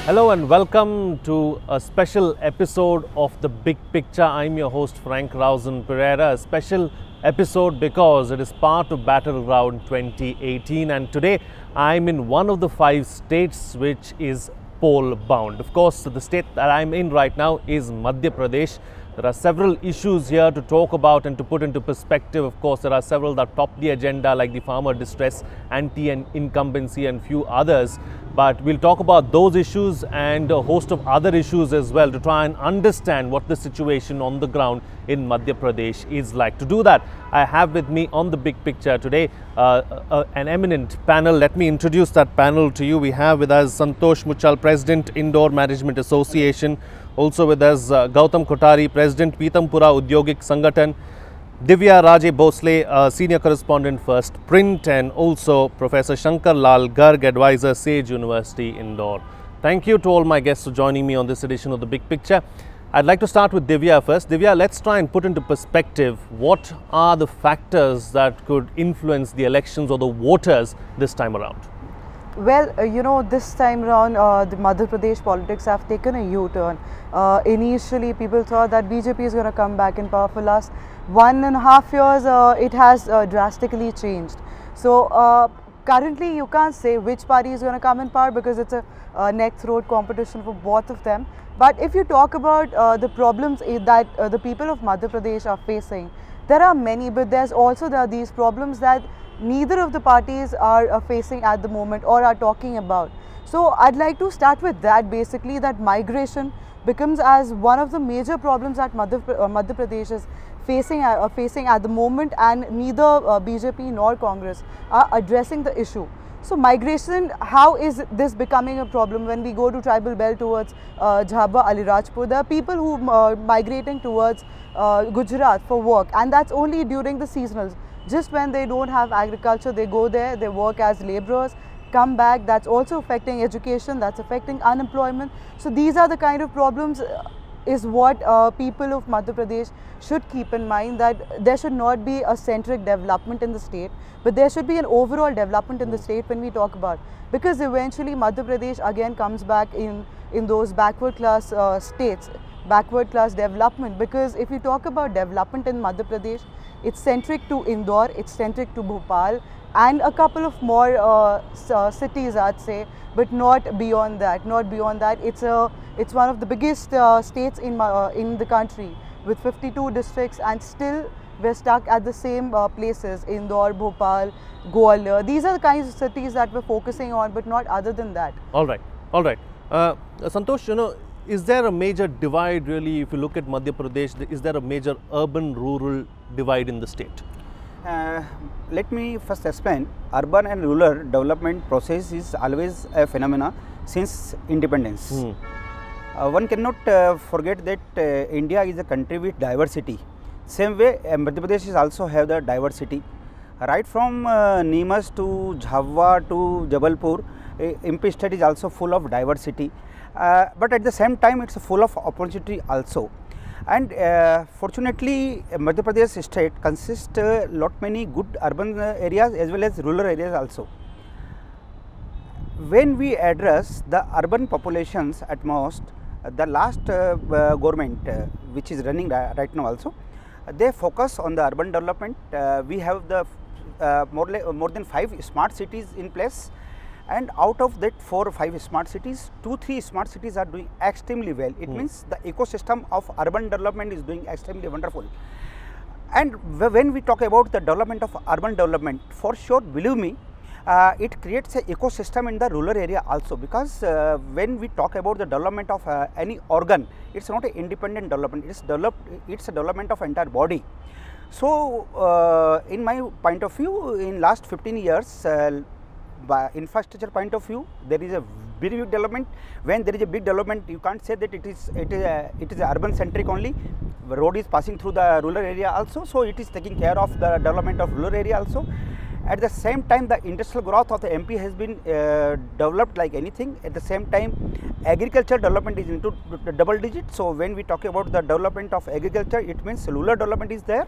Hello and welcome to a special episode of The Big Picture. I'm your host Rausan Pereira. A special episode because it is part of Battleground 2018, and today I'm in one of the 5 states which is poll bound. Of course, the state that I'm in right now is Madhya Pradesh. There are several issues here to talk about and to put into perspective. Of course, there are several that top the agenda, like the farmer distress, anti-incumbency and few others. But we'll talk about those issues and a host of other issues as well to try and understand what the situation on the ground in Madhya Pradesh is like. To do that, I have with me on The Big Picture today an eminent panel. Let me introduce that panel to you. We have with us Santosh Muchhal, President, Indore Management Association. Also with us Gautam Kothari, President, Pithampur Audhyogik Sangathan. Divya, Raje, Bhonsale, Senior Correspondent, First Print, and also Professor Shankar, Garg, Advisor, Sage University, Indore. Thank you to all my guests for joining me on this edition of The Big Picture. I'd like to start with Divya first. Divya, let's try and put into perspective what are the factors that could influence the elections or the voters this time around. Well, this time around the Madhya Pradesh politics have taken a U-turn. Initially, people thought that BJP is going to come back in power. For last 1.5 years, it has drastically changed. So, currently you can't say which party is going to come in power because it's a neck-throat competition for both of them. But if you talk about the problems that the people of Madhya Pradesh are facing, there are many, but there are these problems that neither of the parties are facing at the moment or are talking about. So I'd like to start with that, basically, that migration becomes as one of the major problems that Madhya Pradesh is facing at the moment, and neither BJP nor Congress are addressing the issue. So migration, how is this becoming a problem? When we go to tribal belt towards Jhabba, Alirajpur, there are people who are migrating towards Gujarat for work, and that's only during the seasonals. Just when they don't have agriculture, they go there, they work as laborers, come back. That's also affecting education, that's affecting unemployment. So these are the kind of problems is what people of Madhya Pradesh should keep in mind, that there should not be a centric development in the state, but there should be an overall development in the state when we talk about, because eventually Madhya Pradesh again comes back in those backward class states, backward class development. Because if you talk about development in Madhya Pradesh, it's centric to Indore, it's centric to Bhopal and a couple of more cities, I'd say, but not beyond that. Not beyond that. It's one of the biggest states in the country with 52 districts, and still we're stuck at the same places: Indore, Bhopal, Gwalior. These are the kinds of cities that we're focusing on, but not other than that. All right. Santosh, is there a major divide really, if you look at Madhya Pradesh, is there a major urban-rural divide in the state? Let me first explain. Urban and rural development process is always a phenomena since independence. One cannot forget that India is a country with diversity. Same way, Madhya Pradesh is also have the diversity. Right from Neemuch to Jhabba to Jabalpur, MP state is also full of diversity. But at the same time, it's full of opportunity also. And fortunately, Madhya Pradesh state consists lot many good urban areas as well as rural areas also. When we address the urban populations at most, the last government which is running right now also, they focus on the urban development. We have the more than 5 smart cities in place. And out of that 4 or 5 smart cities, 2-3 smart cities are doing extremely well. It means the ecosystem of urban development is doing extremely wonderful. And when we talk about the development of urban development, for sure, believe me, it creates an ecosystem in the rural area also, because when we talk about the development of any organ, it's not an independent development, it's a development of entire body. So in my point of view, in last 15 years, by infrastructure point of view, there is a very big development. When there is a big development, you can't say that it is urban centric only. The road is passing through the rural area also, so it is taking care of the development of rural area also. At the same time, the industrial growth of the MP has been developed like anything. At the same time, agriculture development is into double digit. So when we talk about the development of agriculture, it means rural development is there.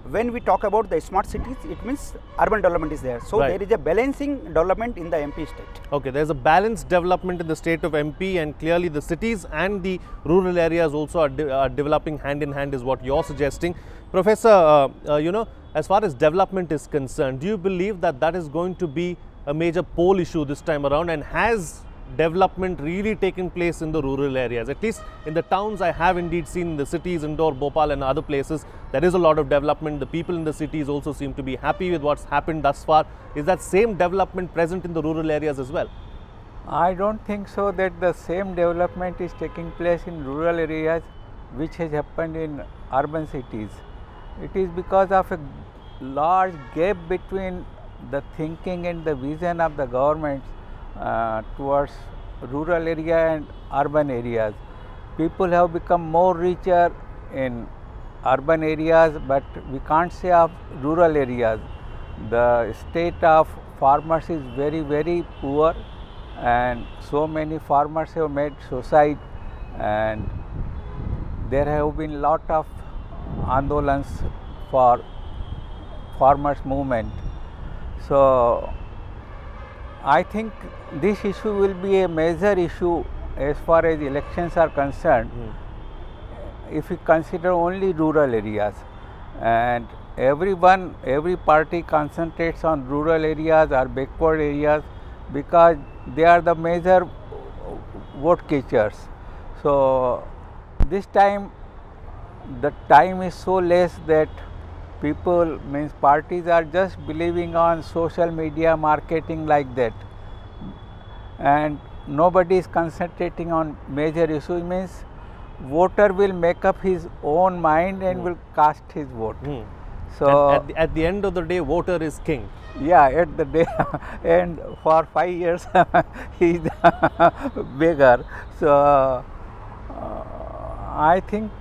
when we talk about the smart cities, it means urban development is there. So, Right. there is a balancing development in the MP state. Okay, there's a balanced development in the state of MP, and clearly the cities and the rural areas also are developing hand in hand, is what you're suggesting. Professor, you know, as far as development is concerned, do you believe that that is going to be a major poll issue this time around, and has development really taken place in the rural areas? At least in the towns, I have indeed seen in the cities, Indore, Bhopal and other places, there is a lot of development. The people in the cities also seem to be happy with what's happened thus far. Is that same development present in the rural areas as well? I don't think so that the same development is taking place in rural areas which has happened in urban cities. It is because of a large gap between the thinking and the vision of the government towards rural area and urban areas. People have become more richer in urban areas, but we can't say of rural areas. The state of farmers is very, very poor, and so many farmers have made suicide, and there have been lot of andolans for farmers movement. So, I think this issue will be a major issue as far as elections are concerned, if we consider only rural areas, and every party concentrates on rural areas or backward areas because they are the major vote catchers. So, this time the time is so less that people, means parties, are just believing on social media marketing like that, and nobody is concentrating on major issues. Means voter will make up his own mind and will cast his vote. So at the end of the day, voter is king. Yeah, at the day and for 5 years he is the beggar. So I think,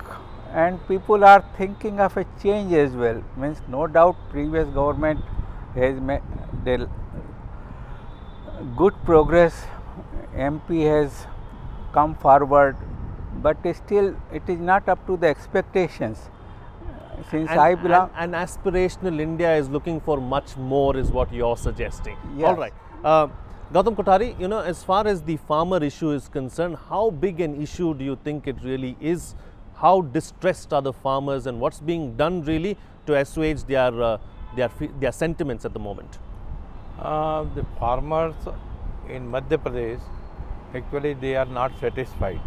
and people are thinking of a change as well. Means no doubt previous government has made good progress, MP has come forward, but still it is not up to the expectations. Since I belong, an aspirational India is looking for much more, is what you're suggesting. Yes. All right. Gautam Kothari, you know, as far as the farmer issue is concerned, how big an issue do you think it really is? How distressed are the farmers, and what's being done really to assuage their sentiments at the moment? The farmers in Madhya Pradesh, actually they are not satisfied.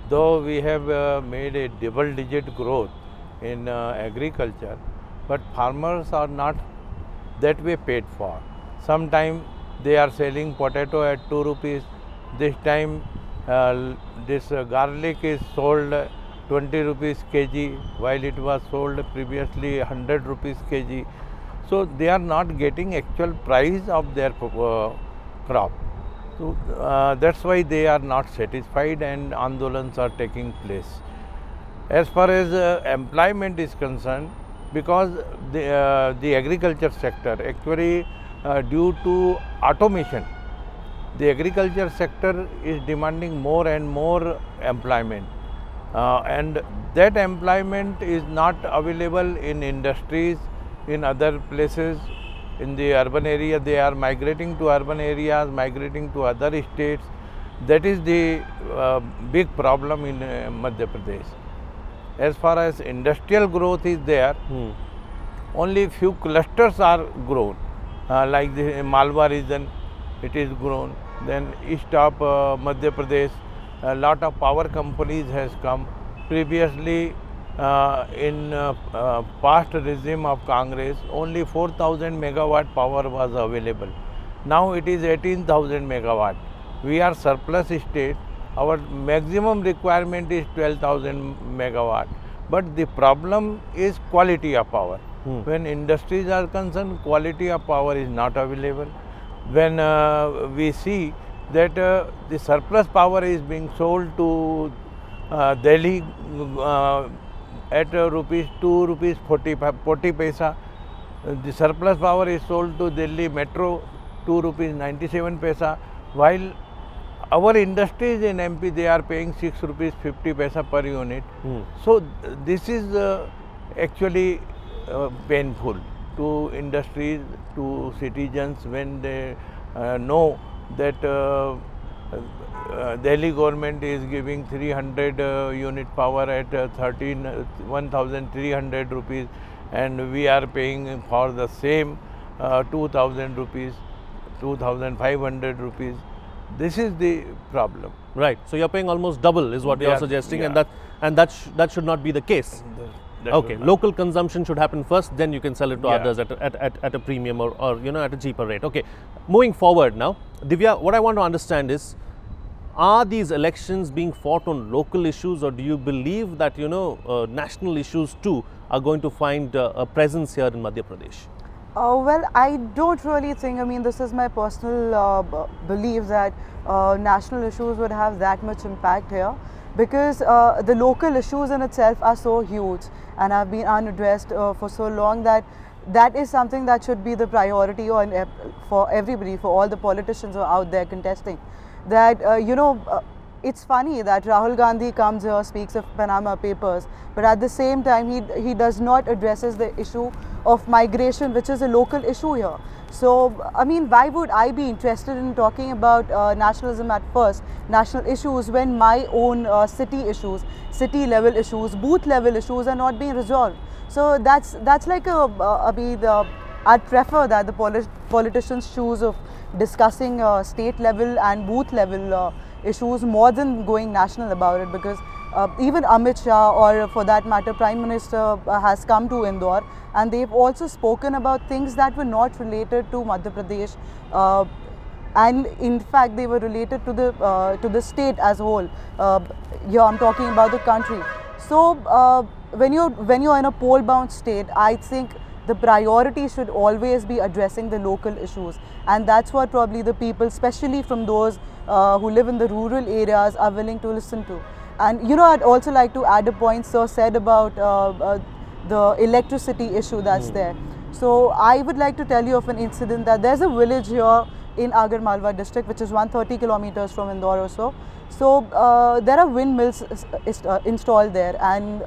Though we have made a double-digit growth in agriculture, but farmers are not that way paid for. Sometime they are selling potato at 2 rupees. This time this garlic is sold 20 rupees kg, while it was sold previously 100 rupees kg. So they are not getting actual price of their crop. So that's why they are not satisfied, and andolans are taking place. As far as employment is concerned, because the agriculture sector, actually due to automation, the agriculture sector is demanding more and more employment, and that employment is not available in industries, in other places. In the urban area, they are migrating to urban areas, migrating to other states. That is the big problem in Madhya Pradesh. As far as industrial growth is there, only few clusters are grown, like the Malwa region, it is grown. Then east of Madhya Pradesh, a lot of power companies has come. Previously, in past regime of Congress, only 4,000 megawatt power was available. Now it is 18,000 megawatt. We are surplus state. Our maximum requirement is 12,000 megawatt. But the problem is quality of power. When industries are concerned, quality of power is not available. When we see that the surplus power is being sold to Delhi at rupees 2 rupees 40 paisa. The surplus power is sold to Delhi Metro 2 rupees 97 paisa, while our industries in MP, they are paying 6 rupees 50 paisa per unit. So this is actually painful to industries, to citizens when they know that Delhi government is giving 300 unit power at 1,300 rupees, and we are paying for the same 2,000 rupees, 2,500 rupees. This is the problem. Right. So you're paying almost double, is what you're suggesting, yeah. and that should not be the case. Okay. Local consumption should happen first, then you can sell it to others at a premium or you know, at a cheaper rate. Okay. Moving forward now, Divya, what I want to understand is, are these elections being fought on local issues, or do you believe that, you know, national issues too are going to find a presence here in Madhya Pradesh? Well, I don't really think, I mean, this is my personal belief that national issues would have that much impact here, because the local issues in itself are so huge and have been unaddressed for so long that that is something that should be the priority for everybody, for all the politicians who are out there contesting. That, you know, it's funny that Rahul Gandhi comes here, speaks of Panama Papers, but at the same time he does not addresses the issue of migration, which is a local issue here. So, I mean, why would I be interested in talking about nationalism at first, national issues, when my own city issues, city level issues, booth level issues are not being resolved? So that's like I'd prefer that the politicians choose of discussing state level and booth level issues more than going national about it, because even Amit Shah, or for that matter Prime Minister, has come to Indore, and they've also spoken about things that were not related to Madhya Pradesh, and in fact they were related to the state as a whole. Yeah, I'm talking about the country. So when you're in a poll bound state, I think the priority should always be addressing the local issues, and that's what probably the people, especially from those who live in the rural areas, are willing to listen to. And you know, I'd also like to add a point Sir said about the electricity issue that's there. So I would like to tell you of an incident that there's a village here in Agar Malwa district, which is 130 kilometers from Indore or so. So there are windmills installed there, and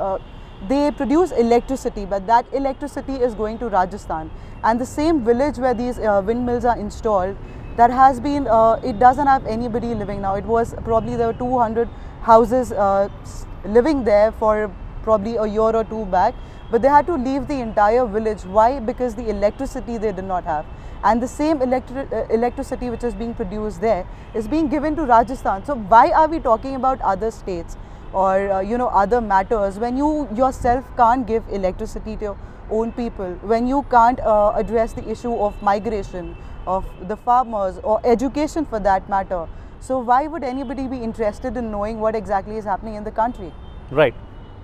they produce electricity, but that electricity is going to Rajasthan. And the same village where these windmills are installed, that has been, it doesn't have anybody living now. It was probably there were 200 houses living there for probably a year or two back, but they had to leave the entire village. Why? Because the electricity they did not have. And the same electricity which is being produced there is being given to Rajasthan. So why are we talking about other states or you know, other matters when you yourself can't give electricity to your own people, when you can't address the issue of migration, of the farmers, or education for that matter? So why would anybody be interested in knowing what exactly is happening in the country? Right.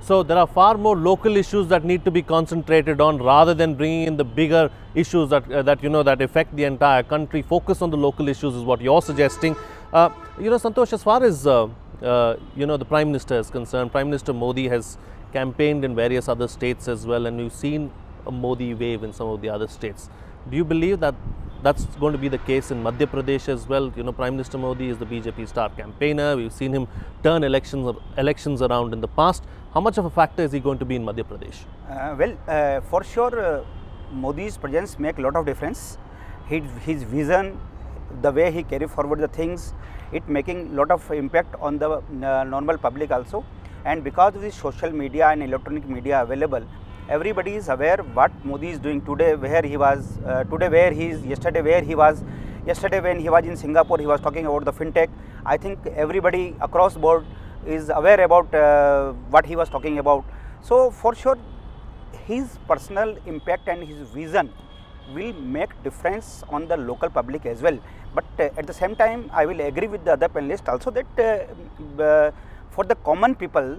So there are far more local issues that need to be concentrated on, rather than bringing in the bigger issues that you know, that affect the entire country. Focus on the local issues is what you're suggesting. You know, Santosh, as far as you know, the Prime Minister is concerned, Prime Minister Modi has campaigned in various other states as well, and we've seen a Modi wave in some of the other states. Do you believe that that's going to be the case in Madhya Pradesh as well? You know, Prime Minister Modi is the BJP star campaigner. We've seen him turn elections around in the past. How much of a factor is he going to be in Madhya Pradesh? For sure, Modi's presence make a lot of difference. His vision, the way he carry forward the things, it making lot of impact on the normal public also. And because of the social media and electronic media available, everybody is aware what Modi is doing today, where he was today, where he is yesterday, where he was yesterday when he was in Singapore. He was talking about the fintech. I think everybody across board is aware about what he was talking about. So for sure, his personal impact and his vision will make difference on the local public as well. But at the same time, I will agree with the other panelists also that for the common people,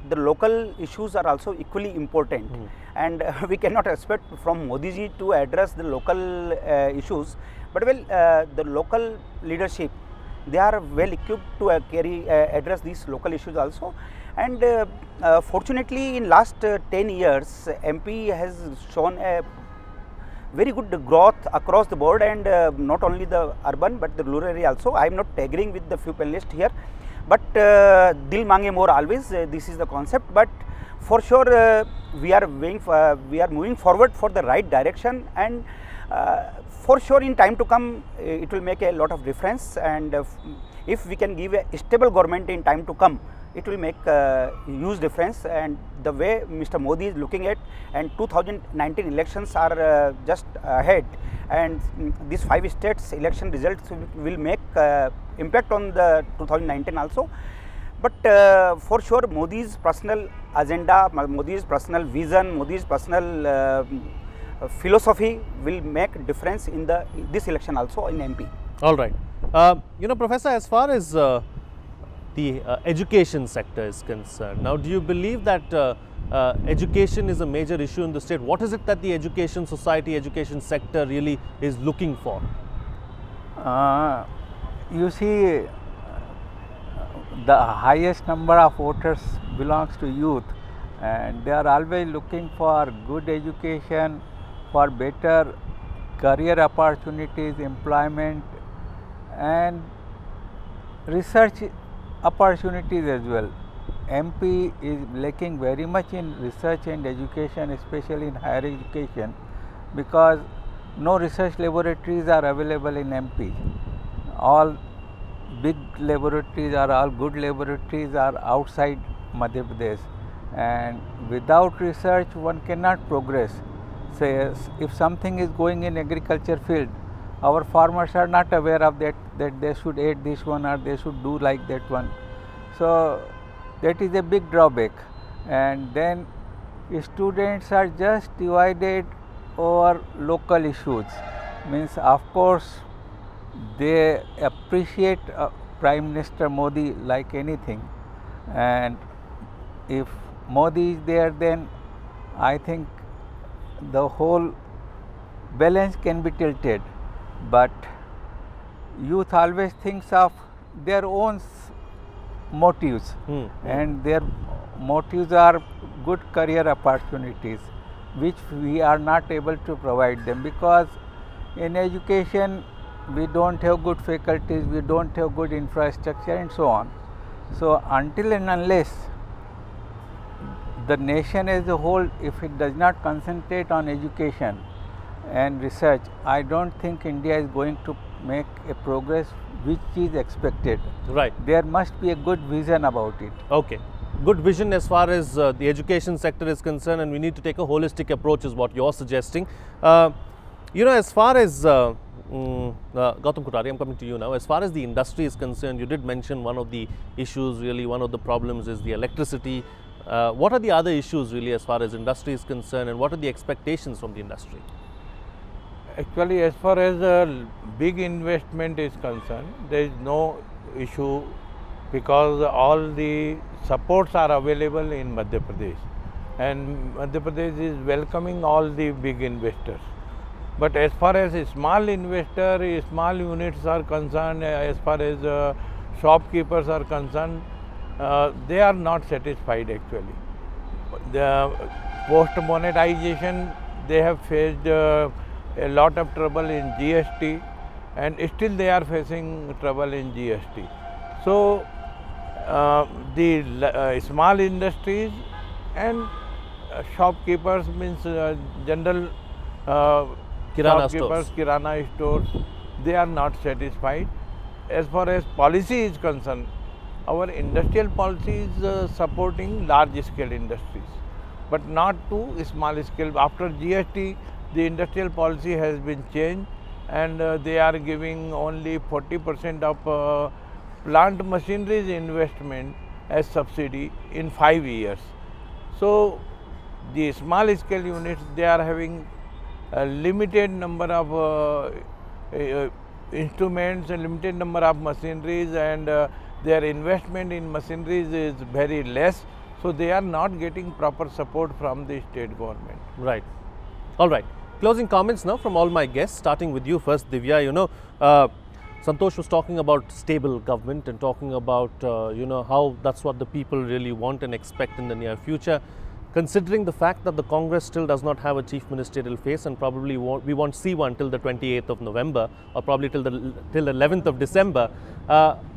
the local issues are also equally important, and we cannot expect from Modi ji to address the local issues. But well, the local leadership, they are well equipped to address these local issues also. And fortunately, in last 10 years, MP has shown a very good growth across the board, and not only the urban but the rural area also. I am not agreeing with the few panelists here, but dil mange more always, this is the concept. But for sure we are moving forward for the right direction, and for sure in time to come it will make a lot of difference, and if we can give a stable government in time to come, it will make huge difference. And the way Mr. Modi is looking at, and 2019 elections are just ahead, and these 5 states election results will make impact on the 2019 also. But for sure Modi's personal agenda, Modi's personal vision, Modi's personal philosophy will make difference in this election also in MP. All right. You know, Professor, as far as the education sector is concerned, now do you believe that education is a major issue in the state? What is it that the education society, education sector really is looking for? You see, the highest number of voters belongs to youth, and they are always looking for good education, for better career opportunities, employment, and research opportunities as well. MP is lacking very much in research and education, especially in higher education, because no research laboratories are available in MP. All big laboratories or all good laboratories are outside Madhya Pradesh, and without research one cannot progress. Say, if something is going in agriculture field, our farmers are not aware of that they should aid this one or they should do like that one. So that is a big drawback. And then students are just divided over local issues. Means of course they appreciate Prime Minister Modi like anything, and if Modi is there, then I think the whole balance can be tilted. But youth always thinks of their own motives, and their motives are good career opportunities, which we are not able to provide them, because in education we don't have good faculties, we don't have good infrastructure and so on. So until and unless the nation as a whole, if it does not concentrate on education and research, I don't think India is going to make a progress which is expected. Right. There must be a good vision about it. Okay. Good vision as far as the education sector is concerned, and we need to take a holistic approach is what you're suggesting. You know, as far as Gautam Kothari, I'm coming to you now. As far as the industry is concerned, you did mention one of the issues, really one of the problems is the electricity. What are the other issues really as far as industry is concerned, and what are the expectations from the industry? Actually, as far as big investment is concerned, there is no issue, because all the supports are available in Madhya Pradesh, and Madhya Pradesh is welcoming all the big investors. But as far as small investor, small units are concerned, as far as shopkeepers are concerned, they are not satisfied actually. The post monetization, they have faced a lot of trouble in GST, and still they are facing trouble in GST. So the small industries and shopkeepers, means general shopkeepers, kirana stores, they are not satisfied. As far as policy is concerned, our industrial policy is supporting large scale industries, but not to small scale. After GST, the industrial policy has been changed, and they are giving only 40% of plant machineries investment as subsidy in 5 years. So the small scale units, they are having a limited number of instruments, a limited number of machineries, and their investment in machineries is very less. So they are not getting proper support from the state government. Right. All right. Closing comments now from all my guests, starting with you first, Divya. You know, Santosh was talking about stable government and talking about, you know, how that's what the people really want and expect in the near future. Considering the fact that the Congress still does not have a chief ministerial face, and probably we won't see one till the 28th of November, or probably till the 11th of December,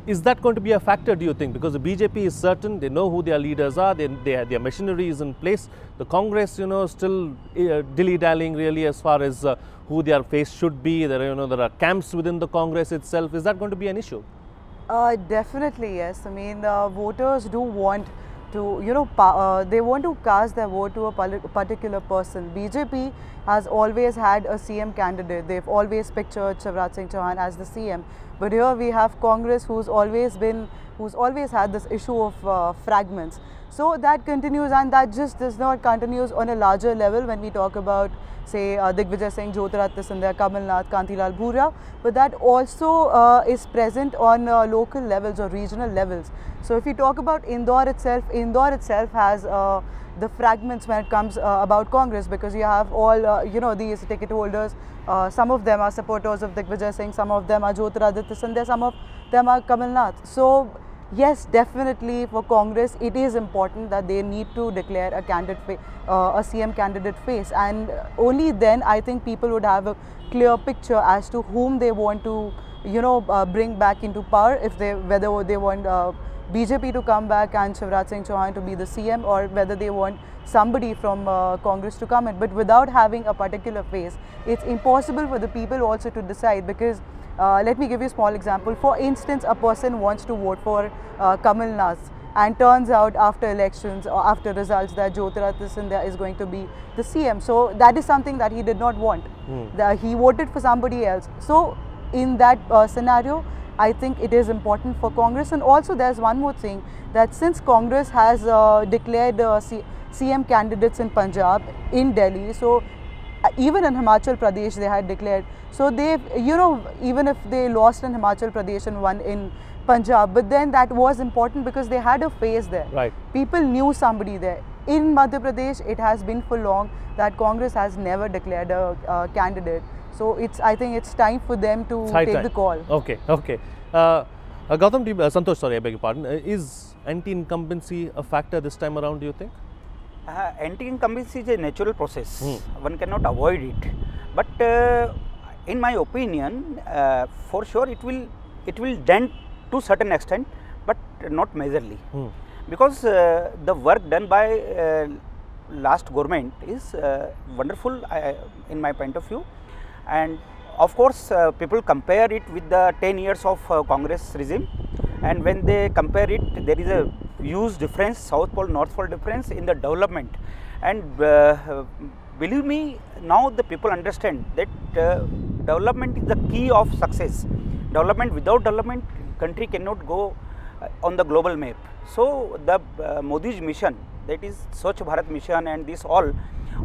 Is that going to be a factor, do you think? Because the BJP is certain, they know who their leaders are, their machinery is in place. The Congress, still dilly-dallying really as far as who their face should be. There are camps within the Congress itself. Is that going to be an issue? Definitely, yes. I mean, voters do want to, they want to cast their vote to a particular person. BJP has always had a CM candidate. They've always pictured Shivraj Singh Chauhan as the CM. But here we have Congress who's always had this issue of fragments. So that continues, and that just does not continues on a larger level when we talk about, say, Digvijay Singh, Jyotiraditya Scindia, Kamal Nath, Kantilal Bhura, but that also is present on local levels or regional levels. So if you talk about Indore itself has the fragments when it comes about Congress, because you have all these ticket holders. Some of them are supporters of Digvijay Singh, some of them are Jyotiraditya Scindia, some of them are Kamal Nath. So yes, definitely for Congress it is important that they need to declare a candidate, a CM candidate face, and only then I think people would have a clear picture as to whom they want to bring back into power, whether they want BJP to come back and Shivraj Singh Chauhan to be the CM, or whether they want somebody from Congress to come in. But without having a particular face, it's impossible for the people also to decide, because let me give you a small example. For instance, a person wants to vote for Kamal Nath, and turns out after elections or after results that Jyotiraditya Scindia is going to be the CM. So that is something that he did not want. He voted for somebody else. So in that scenario, I think it is important for Congress. And also there's one more thing, that since Congress has declared CM candidates in Punjab, in Delhi, so even in Himachal Pradesh they had declared. So they, even if they lost in Himachal Pradesh and won in Punjab, but then that was important because they had a face there. Right. People knew somebody there. In Madhya Pradesh, it has been for long that Congress has never declared a candidate. So I think it's time for them to take the call. Okay. Gautam, Santosh, sorry, I beg your pardon. Is anti-incumbency a factor this time around, do you think? Anti-incumbency is a natural process. One cannot avoid it. But in my opinion, for sure it will dent to certain extent, but not majorly. Because the work done by last government is wonderful in my point of view. And of course, people compare it with the 10 years of Congress regime, and when they compare it, there is a huge difference, South Pole, North Pole difference in the development. And believe me, now the people understand that development is the key of success. Development, without development, country cannot go on the global map. So the Modi's mission, that is Swachh Bharat mission, and this all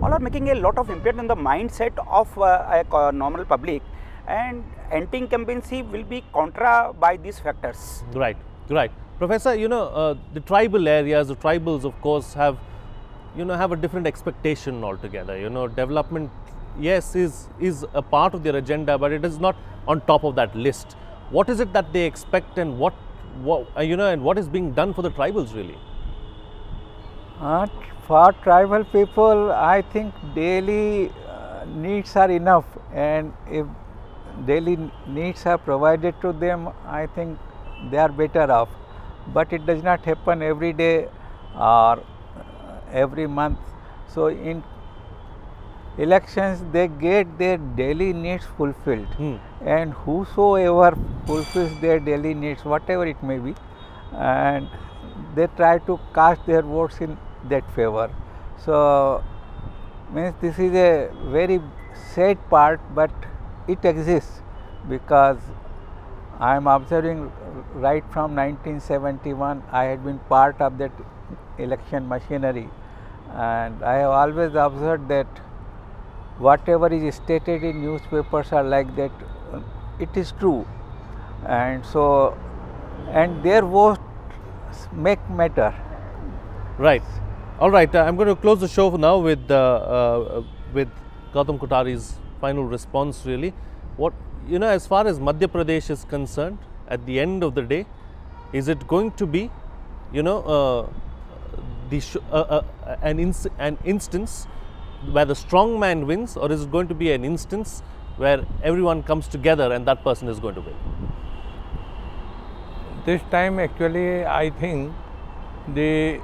are making a lot of impact on the mindset of a normal public, and anti-incumbency will be contra by these factors. Right. Professor, the tribal areas, the tribals of course have a different expectation altogether. Development, yes, is a part of their agenda, but it is not on top of that list. What is it that they expect, and what is being done for the tribals really? For tribal people, I think daily needs are enough, and if daily needs are provided to them, I think they are better off. But it does not happen every day or every month. So in elections, they get their daily needs fulfilled, and whosoever fulfills their daily needs, whatever it may be, and they try to cast their votes in that favor. So means this is a very sad part, but it exists, because I am observing right from 1971, I had been part of that election machinery, and I have always observed that whatever is stated in newspapers are like that, it is true, and so, and their votes make matter. Right. All right. I'm going to close the show now with Gautam Kothari's final response. Really, as far as Madhya Pradesh is concerned, at the end of the day, is it going to be, an instance where the strong man wins, or is it going to be an instance where everyone comes together and that person is going to win? This time actually I think the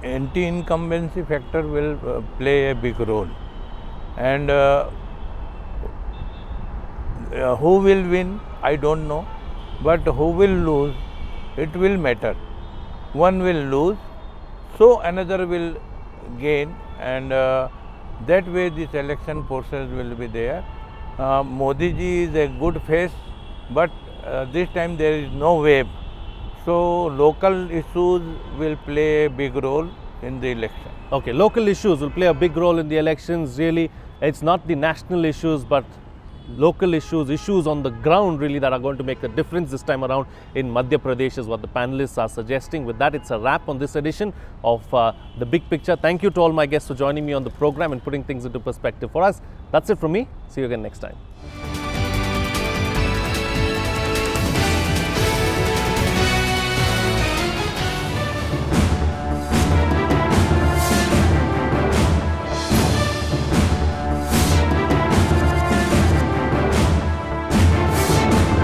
anti-incumbency factor will play a big role, and who will win I don't know, but who will lose it will matter. One will lose, so another will gain, and that way this election process will be there. Modi ji is a good face, but this time there is no wave. So local issues will play a big role in the election. Okay, local issues will play a big role in the elections. Really, it's not the national issues, but local issues on the ground really that are going to make the difference this time around in Madhya Pradesh is what the panelists are suggesting. With that, it's a wrap on this edition of The Big Picture. Thank you to all my guests for joining me on the program and putting things into perspective for us. That's it from me. See you again next time.